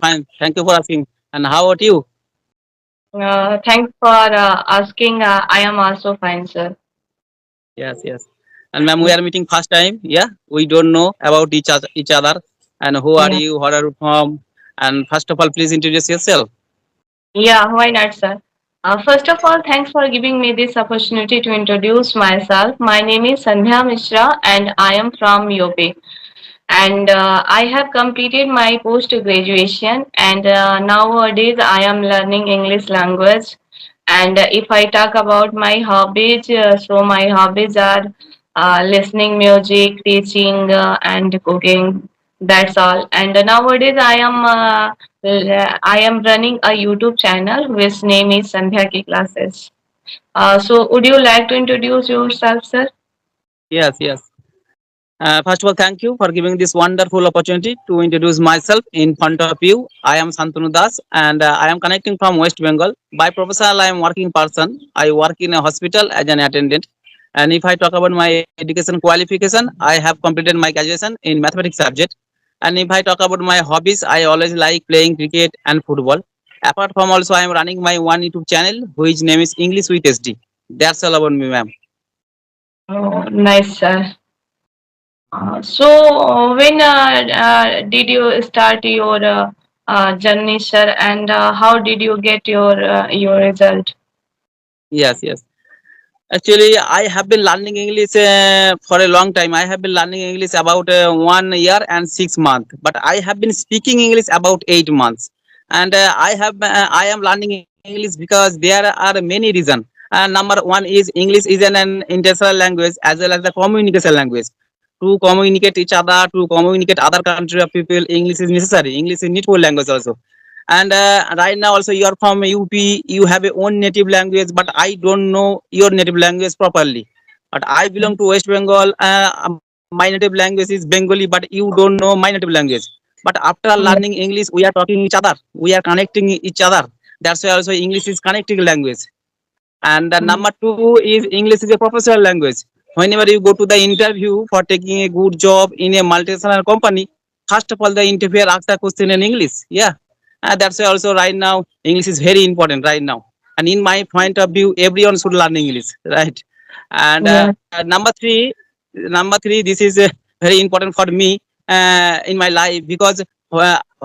fine. Thank you for asking. And how about you? Thanks for asking. I am also fine, sir. Yes, yes. And ma'am, we are meeting first time. Yeah, we don't know about each other. And who are Yeah, you? Where are you from? And first of all, please introduce yourself. yeah, why not, sir? First of all, thanks for giving me this opportunity to introduce myself. My name is Sandhya Mishra, and I am from UP. And I have completed my post graduation, and nowadays I am learning English language. And if I talk about my hobbies, so my hobbies are listening music, teaching, and cooking. That's all. And nowadays I am running a YouTube channel which name is Sandhya Ki Classes. So would you like to introduce yourself, sir? Yes, yes. First of all, thank you for giving this wonderful opportunity to introduce myself in front of you. I am Santanu Das, and I am connecting from West Bengal. By professional, I am working person. I work in a hospital as an attendant. And if I talk about my education qualification, I have completed my graduation in mathematics subject. And if I talk about my hobbies, I always like playing cricket and football. Apart from also, I am running my one YouTube channel, which name is English with SD. That's all about me, ma'am. Oh, nice, sir. So, when did you start your journey, sir, and how did you get your result? Yes, yes. Actually, I have been learning English for a long time. I have been learning English about 1 year and 6 months, but I have been speaking English about 8 months. And I am learning English because there are many reasons. Number one is English is an international language as well as the communication language. To communicate each other, to communicate other country of people, English is necessary. English is needful language also. And right now also you are from UP, you have a own native language, but I don't know your native language properly. But I belong to West Bengal. My native language is Bengali, but you don't know my native language. But after Yeah. learning English, we are talking each other, we are connecting each other. That's why also English is connecting language. And the Mm. number two is English is a professional language. Whenever you go to the interview for taking a good job in a multinational company, first of all the interviewer asks the question in English. Yeah, that's why also right now English is very important right now. And in my point of view, everyone should learn English, right? And Yeah. number three, this is very important for me in my life, because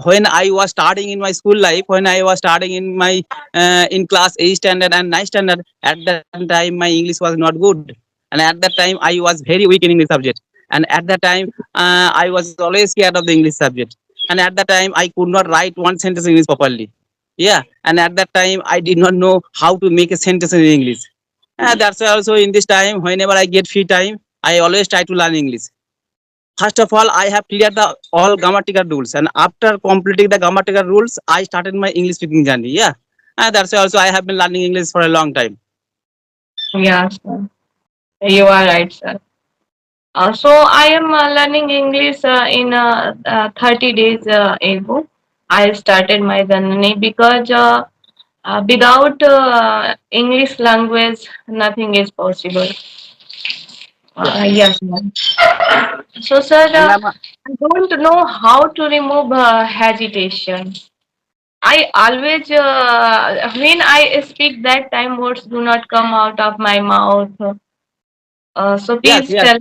when I was starting in my school life, when I was starting in class 8 standard and 9 standard, at that time my English was not good, and at that time I was very weak in English subject. And at that time I was always scared of the English subject, and at that time I could not write one sentence in English properly. Yeah, and at that time I did not know how to make a sentence in English. That's why also in this time, whenever I get free time, I always try to learn English. First of all, I have cleared the all grammatical rules, and after completing the grammatical rules, I started my English speaking journey. Yeah, and that's why also I have been learning English for a long time. Yeah, sir. You are right, sir. So I am learning English in 30 days ago. I started my journey because without English language, nothing is possible. Yeah, Yes, ma'am. So, sir, and I'm I don't know how to remove hesitation. I always, when I speak that time, words do not come out of my mouth. So yes, please yes. tell.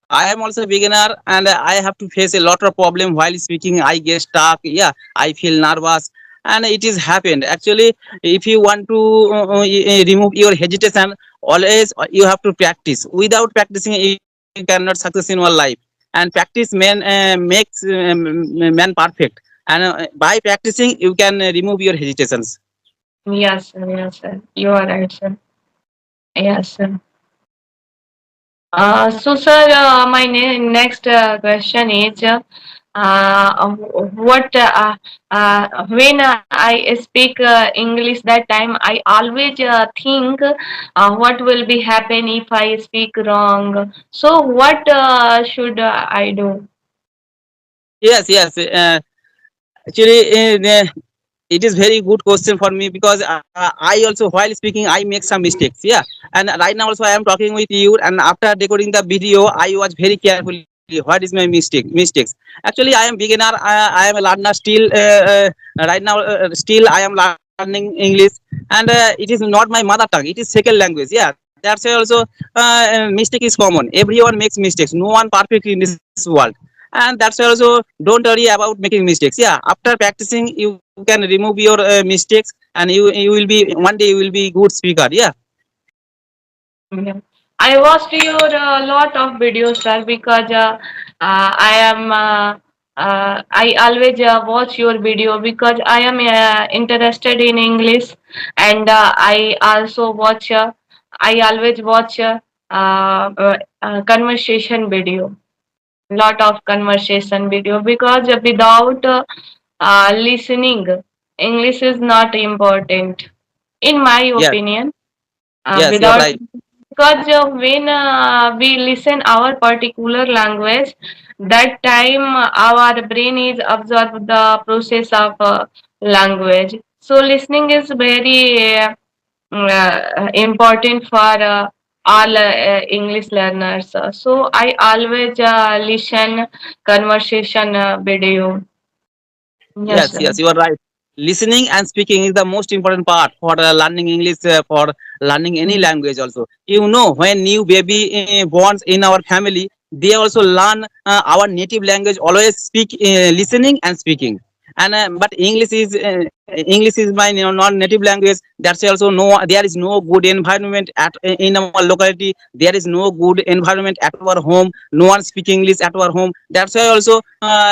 I am also a beginner, and I have to face a lot of problem while speaking. I get stuck. Yeah, I feel nervous, and it is happened. Actually, if you want to remove your hesitation, always you have to practice. Without practicing, you cannot success in your life. And practice makes man perfect. And by practicing, you can remove your hesitations. Yes, sir. You are right, sir. Yes, sir. So, sir, my next question is, what when I speak English that time, I always think what will be happen if I speak wrong. So, what should I do? Yes, yes. Actually, it is very good question for me, because I also while speaking I make some mistakes. Yeah, and right now also I am talking with you, and after decoding the video I was very carefully what is my mistakes. Actually, I am beginner. I am a learner still. Right now, still I am learning English, and it is not my mother tongue. It is second language. Yeah, that's why also mistake is common. Everyone makes mistakes. No one perfect in this world, and that's why also don't worry about making mistakes. Yeah, after practicing, you can remove your mistakes, and you will be one day you will be good speaker. Yeah. Yeah. I watched your lot of videos, sir, because I always watch your video because I am interested in English, and I also watch. I always watch conversation video, lot of conversation video because without listening, English is not important, in my Yes. opinion. Yes, you are Without right. because when we listen our particular language, that time our brain is absorb the process of language. So listening is very important for all English learners. So I always listen conversation video. Yes, Yes, sir. yes, you are right. Listening and speaking is the most important part for learning English, for learning any Mm. language. Also, you know, when new baby born in our family, they also learn our native language. Always speak, listening and speaking. And but English is my non-native language. That's also no. There is no good environment at in our locality. There is no good environment at our home. No one speak English at our home. That's why also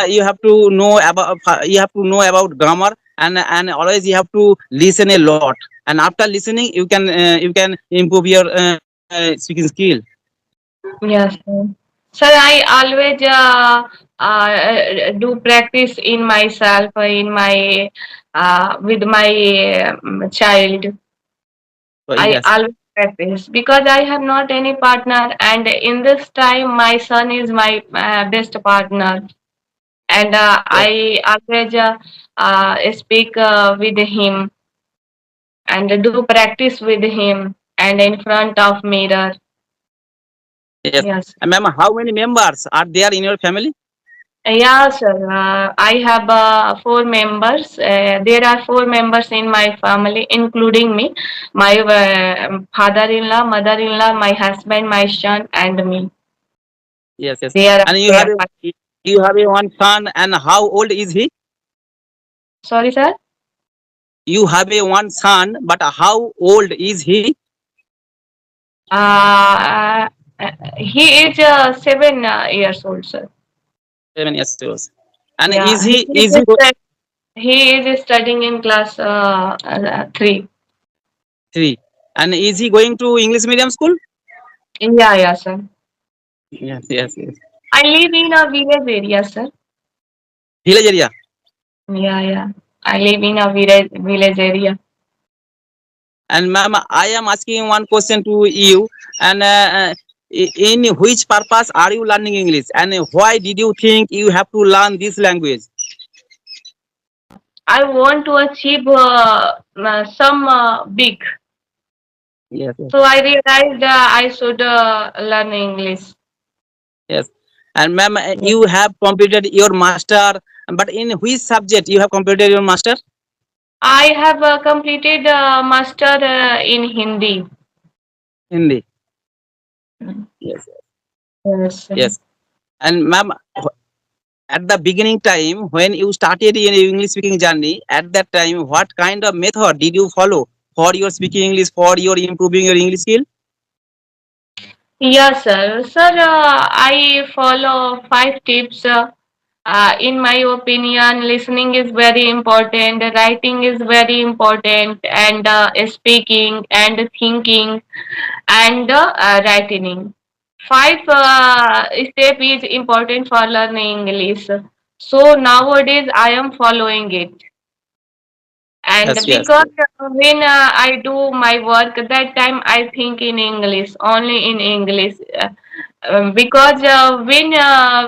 you have to know about grammar, and always you have to listen a lot, and after listening you can improve your speaking skill. Yes, sir. Sir, I always do practice in myself, in my with my child. So I yes, always practice because I have not any partner, and in this time, my son is my best partner, and yes, I always speak with him and do practice with him and in front of mirror. yes. Yes. And ma'am, how many members are there in your family? Yeah, sir. I have four members. There are four members in my family, including me, my father-in-law, mother-in-law, my husband, my son, and me. Yes, yes. There are And there. you have a one son, and how old is he? Sorry, sir. You have a one son, but how old is he? He is 7 years old, sir. 7 years old. And Yeah, he is studying in class 3. three? And is he going to English medium school? Yeah, yeah, sir. Yes, yes, yes. I live in a village area, sir. Village area. Yeah, yeah. I live in a village area. And ma'am, I am asking one question to you. And in which purpose are you learning English? And why did you think you have to learn this language? I want to achieve some big. Yes, yes, So I realized I should learn English. yes. And ma'am, Yeah. you have completed your master, but in which subject you have completed your master? I have completed master in Hindi. Hindi. Mm. Yes, Yes. yes. And ma'am, at the beginning time when you started your English speaking journey, at that time, what kind of method did you follow for your speaking English, for your improving your English skill? Yes, sir. Sir, I follow 5 tips. In my opinion, listening is very important, writing is very important, and speaking and thinking and writing. 5 step is important for learning English. So nowadays I am following it. And Yes, yes, because when I do my work, that time I think in English, only in English. Because when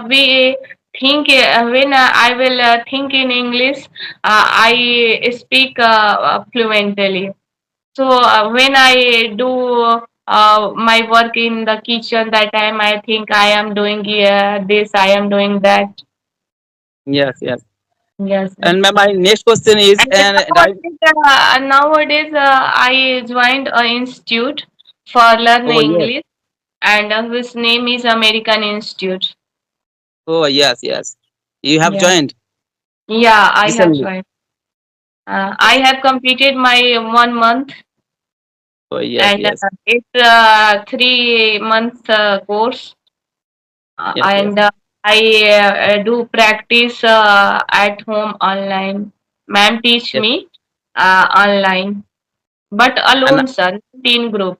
we think, when I will think in English, I speak fluently. So when I do my work in the kitchen. That time I think I am doing this, I am doing that. Yes, yes. Yes, sir. And ma'am, my next question is, And and I, nowadays I joined an institute for oh learning yes, English, and whose name is American Institute. oh yes, yes. You have Yes. joined Yeah, I have recently. joined. I have completed my 1 month, Oh yes, and yes, it's 3 months course, yes, yes, and I do practice at home online. Ma'am teach yes. me online, but And alone, sir, not in group.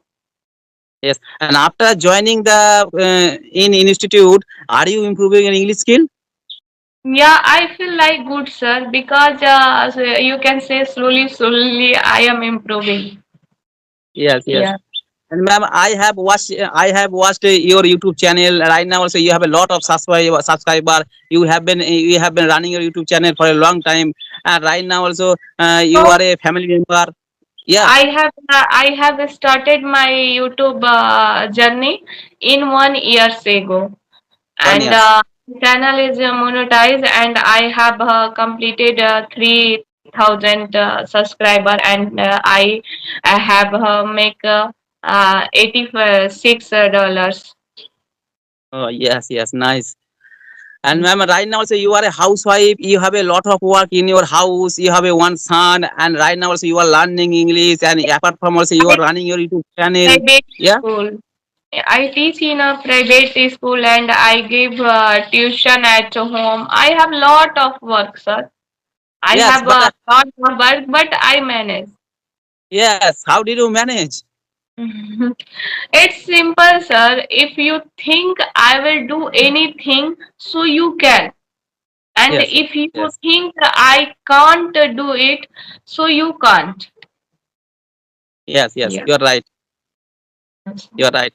yes, and after joining the in institute, are you improving your English skill? Yeah, I feel like good, sir, because so you can say slowly, slowly I am improving. Yes, yes. Yeah. And ma'am, I have watched your YouTube channel right now. Also, you have a lot of subscriber. You have been running your YouTube channel for a long time, and right now also you So are a family member. Yeah, I have started my YouTube journey in 1 years ago, 1 year. and channel is monetized, and I have completed 3,000 subscriber, and I have make $86. Oh yes, yes, nice. And ma'am, right now also you are a housewife. You have a lot of work in your house. You have a one son, and right now also you are learning English. And apart from also you are I running your YouTube channel. private Yeah. school. I teach in a private school, and I give tuition at home. I have lot of work, sir. I Yes, have but a lot of work, but I manage. yes. How did you manage? It's simple, sir. If you think I will do anything, so you can. And Yes, if you yes, think I can't do it, so you can't. yes, yes. Yeah. You're right. You're right.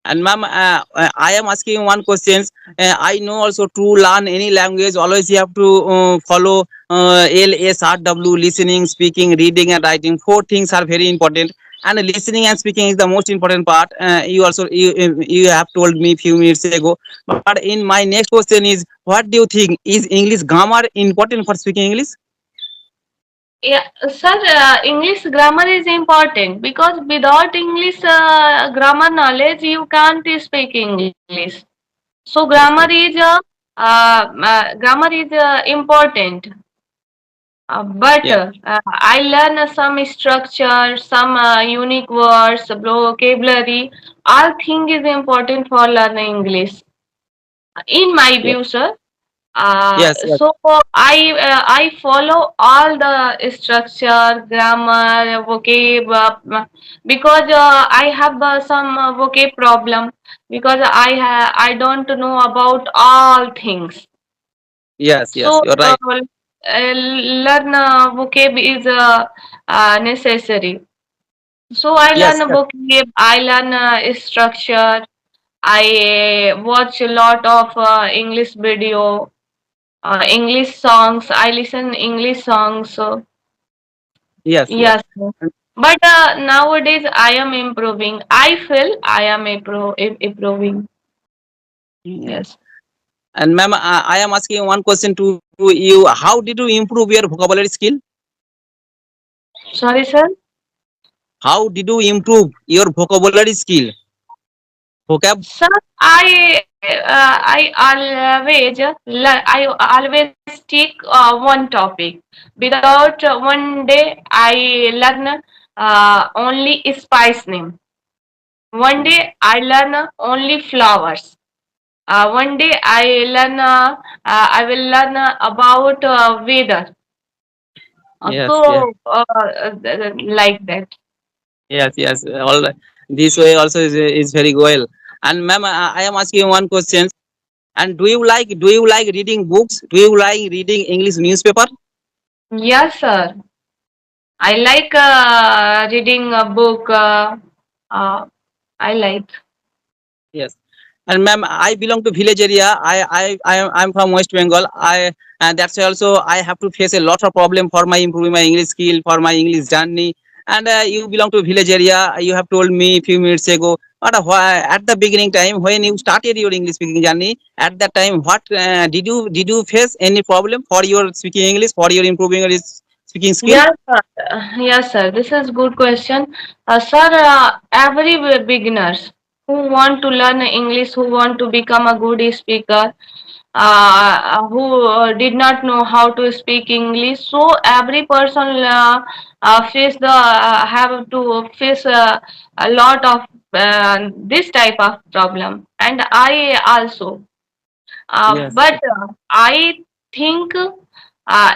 And ma'am, I am asking one question. I know also to learn any language, always you have to follow LSRW: listening, speaking, reading, and writing. Four things are very important. And listening and speaking is the most important part. You have told me few minutes ago. But in my next question is, what do you think is English grammar important for speaking English? Yeah, sir, English grammar is important because without English grammar knowledge, you can't speak English. So Yes, yes, grammar is important. But yes, I learn some structure, some unique words, vocabulary. All thing is important for learning English. In my yes, view, sir. yes, yes, So I follow all the structure, grammar, vocab, because I have some vocab problem, because I don't know about all things. yes, yes. So You're right. learn vocab is necessary. So I learn Yes, yes, vocab, I learn structure. I watch a lot of English video, English songs. I listen English songs. So yes, yes. yes, but nowadays I am improving. I feel I am improving. Mm. Yes. And ma'am, I am asking one question to you. How did you improve your vocabulary skill? Sorry, sir. How did you improve your vocabulary skill? Vocab? Sir, I always take one topic. Without one day I learn only spice name. One Yes, day I learn only flowers. One day I will learn about weather. yes, yes, Like that. yes, yes. All this way also is very well. And ma'am, I am asking one question. And do you like reading books? Do you like reading English newspaper? Yes, sir. I like reading a book. Uh, I like. Yes. And ma'am, I belong to village area. I'm from West Bengal. And that's why also I have to face a lot of problem for my improving my English skill, for my English journey. and you belong to village area. You have told me a few minutes ago. But at the beginning time when you started your English speaking journey, at that time, what did you face any problem for your speaking English, for your improving your speaking skill? Yes, sir. Yes, sir. This is good question. Sir, every beginners who want to learn English, who want to become a good speaker, who did not know how to speak English. So every person face the have to face a lot of this type of problem, and I also. Yes, But I think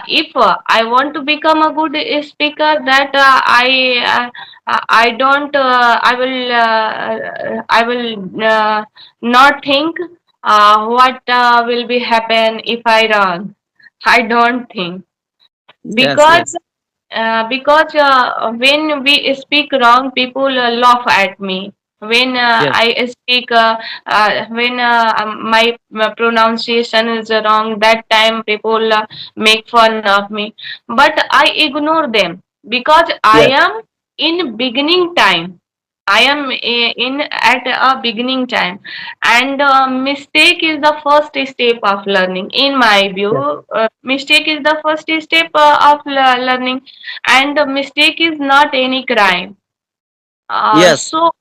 if I want to become a good speaker, that I don't I will not think what will be happen if I run. I don't think, yes, because yes, when we speak wrong, people laugh at me. When yes, I speak, when my pronunciation is wrong, that time people make fun of me. But I ignore them because I yes, am in beginning time. I am in at a beginning time, and mistake is the first step of learning. In my view, yes, mistake is the first step of learning, and mistake is not any crime. yes, So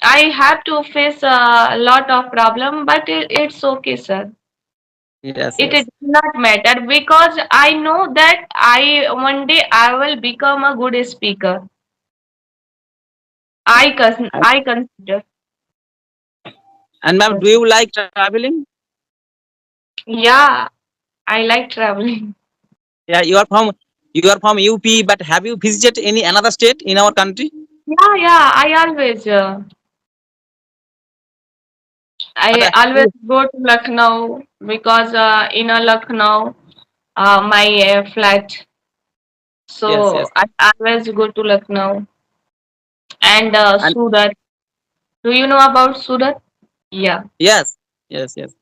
I have to face a lot of problem, but it's okay, sir. yes, It yes. does not matter because I know that I one day I will become a good speaker. And, I consider. and ma'am, do Yes. you like traveling? Yeah, I like traveling. Yeah, you are from UP, but have you visited any another state in our country? Yeah, yeah. But I always go to Lucknow because in a Lucknow, my flat. yes, So yes, I always go to Lucknow and and Surat. Do you know about Surat? Yeah. yes, yes, yes.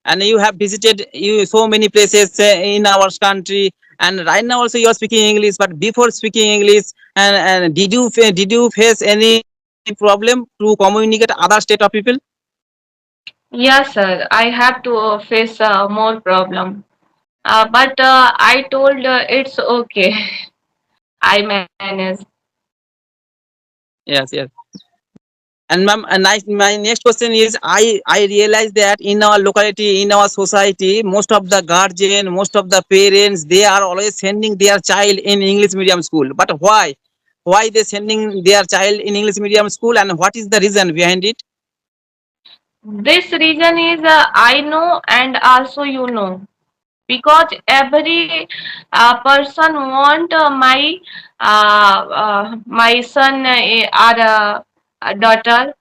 And you have visited you so many places in our country. And right now also you are speaking English. But before speaking English, and did you face any problem to communicate other state of people? Yes, sir. I have to face more problem. But I told it's okay. I manage. Yes, yes. And ma'am, my next question is, I realize that in our locality, in our society, most of the guardian, most of the parents, they are always sending their child in English medium school. But why? Why they sending their child in English medium school, and what is the reason behind it? This reason is I know and also you know, because every person want my son or a daughter.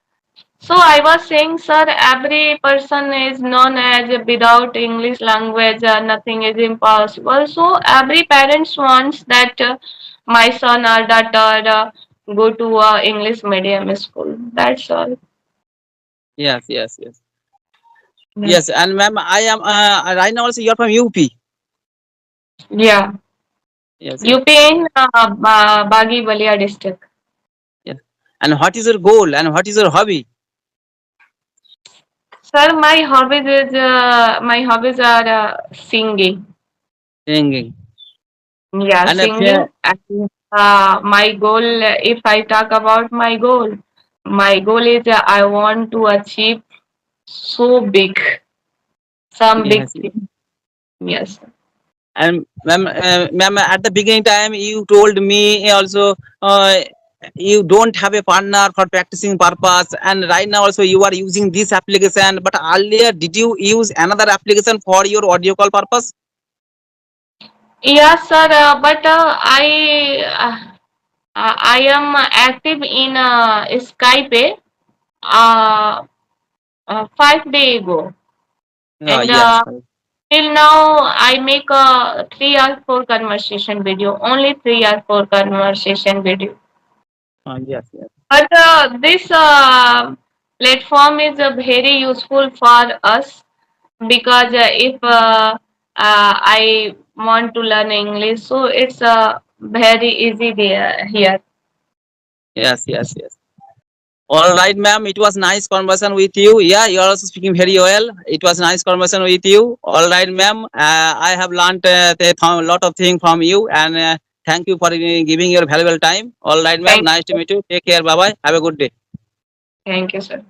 So I was saying, sir, every person is known as without English language, nothing is impossible. So every parents wants that my son or daughter go to English medium school. That's all. Yes, yes, yes, Yeah. yes. And ma'am, I am right now also you are from UP. Yeah. Yes, yes, UP in Bagi Balia district. yes. And what is your goal and what is your hobby? Sir, my hobbies are singing. Singing. Yeah, And singing. And my goal, if I talk about my goal is I want to achieve so big, some big yes, thing. Yes. and ma'am, at the beginning time you told me also, you don't have a partner for practicing purpose, and right now also you are using this application. But earlier, did you use another application for your audio call purpose? Yes, sir. But I am active in Skype uh, 5 days ago, and Yes. till now I make a 3 or 4 conversation video, only 3 or 4 conversation video. Yes, yes, But this platform is very useful for us because if I want to learn English, so it's very easy there here. Yes, yes, yes. All right, ma'am. It was nice conversation with you. Yeah, you are also speaking very well. It was nice conversation with you. All right, ma'am. I have learned a lot of things from you, and thank you for giving your valuable time. All right, ma'am. Thank Nice to meet you. Take care. Bye bye. Have a good day. Thank you, sir.